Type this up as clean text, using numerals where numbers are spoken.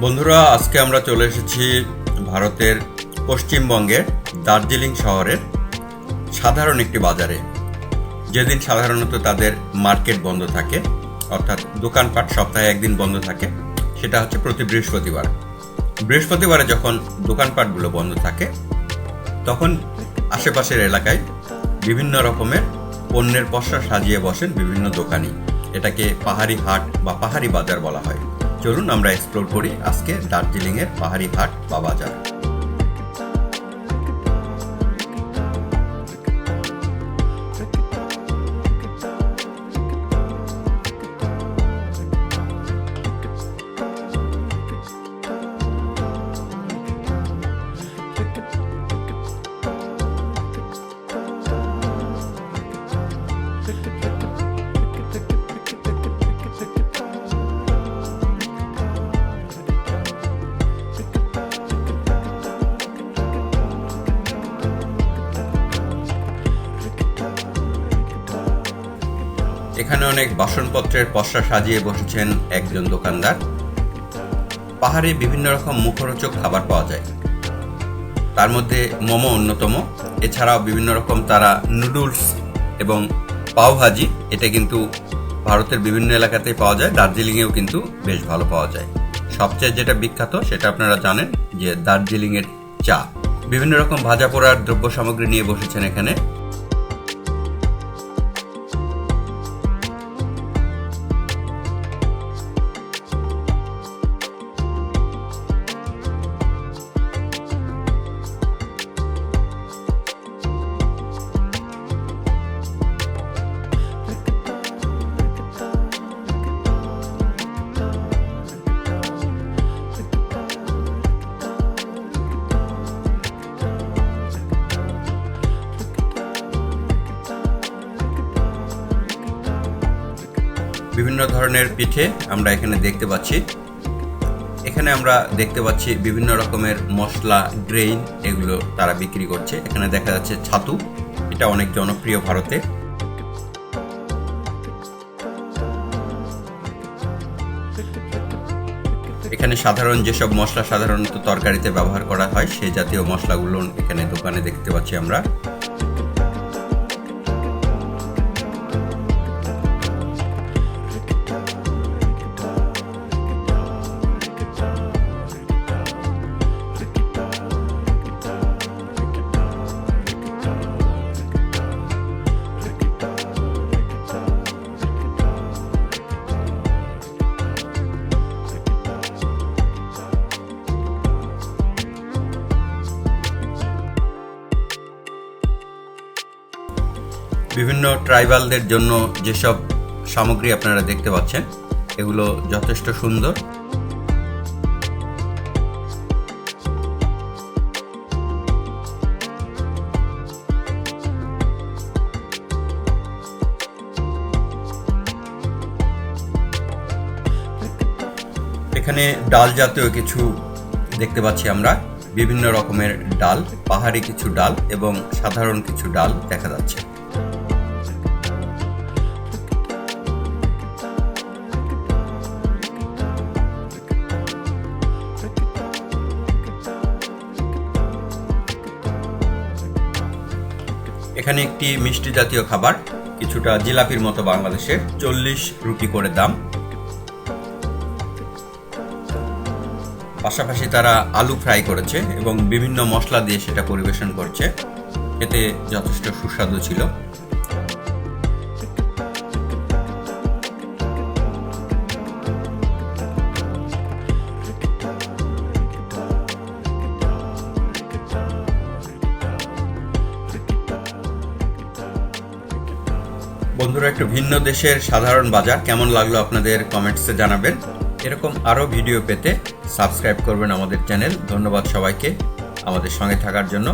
বন্ধুরা, আজকে আমরা চলে এসেছি ভারতের পশ্চিমবঙ্গের দার্জিলিং শহরের সাধারণ একটি বাজারে, যেদিন সাধারণত তাদের মার্কেট বন্ধ থাকে, অর্থাৎ দোকানপাট সপ্তাহে একদিন বন্ধ থাকে। সেটা হচ্ছে প্রতি বৃহস্পতিবার। বৃহস্পতিবারে যখন দোকানপাটগুলো বন্ধ থাকে, তখন আশেপাশের এলাকায় বিভিন্ন রকমের পণ্যের পসরা সাজিয়ে বসেন বিভিন্ন দোকানি। এটাকে পাহাড়ি হাট বা পাহাড়ি বাজার বলা হয়। চলুন আমরা এক্সপ্লোর করি আজকে দার্জিলিংয়ের পাহাড়ি হাট বা বাজার। এখানে অনেক বাসনপত্রের পসরা সাজিয়ে বসেছেন একজন দোকানদার। পাহাড়ে বিভিন্ন রকম মুখরোচক খাবার পাওয়া যায়, তার মধ্যে মোমো অন্যতম। এছাড়াও বিভিন্ন রকম তারা নুডলস এবং পাওভাজি, এটা কিন্তু ভারতের বিভিন্ন এলাকাতেই পাওয়া যায়, দার্জিলিংয়েও কিন্তু বেশ ভালো পাওয়া যায়। সবচেয়ে যেটা বিখ্যাত সেটা আপনারা জানেন যে দার্জিলিংয়ের চা। বিভিন্ন রকম ভাজা পোড়ার দ্রব্য সামগ্রী নিয়ে বসেছেন এখানে। বিভিন্ন ধরনের পিঠে আমরা এখানে দেখতে পাচ্ছি। এখানে আমরা দেখতে পাচ্ছি বিভিন্ন রকমের মশলা, গ্রেইন, এগুলো তারা বিক্রি করছে। এখানে দেখা যাচ্ছে ছাতু, এটা অনেক জনপ্রিয় ভারতে। এখানে সাধারণ যেসব মশলা সাধারণত তরকারিতে ব্যবহার করা হয়, সেই জাতীয় মশলাগুলো এখানে দোকানে দেখতে পাচ্ছি আমরা। বিভিন্ন ট্রাইবালদের জন্য যেসব সামগ্রী আপনারা দেখতে পাচ্ছেন, এগুলো যথেষ্ট সুন্দর। এখানে ডাল জাতীয় কিছু দেখতে পাচ্ছি আমরা। বিভিন্ন রকমের ডাল, পাহাড়ি কিছু ডাল এবং সাধারণ কিছু ডাল দেখা যাচ্ছে। এখানে একটি মিষ্টি জাতীয় খাবার, কিছুটা জিলাপির মতো বাংলাদেশের, 40 রুপি করে দাম। পাশাপাশি তারা আলু ফ্রাই করেছে এবং বিভিন্ন মশলা দিয়ে সেটা পরিবেশন করছে। এতে যথেষ্ট সুস্বাদু ছিল। বন্ধুরা, একটু ভিন্ন দেশের সাধারণ বাজার কেমন লাগলো আপনাদের কমেন্টসে জানাবেন। এরকম আরও ভিডিও পেতে সাবস্ক্রাইব করবেন আমাদের চ্যানেল। ধন্যবাদ সবাইকে আমাদের সঙ্গে থাকার জন্য।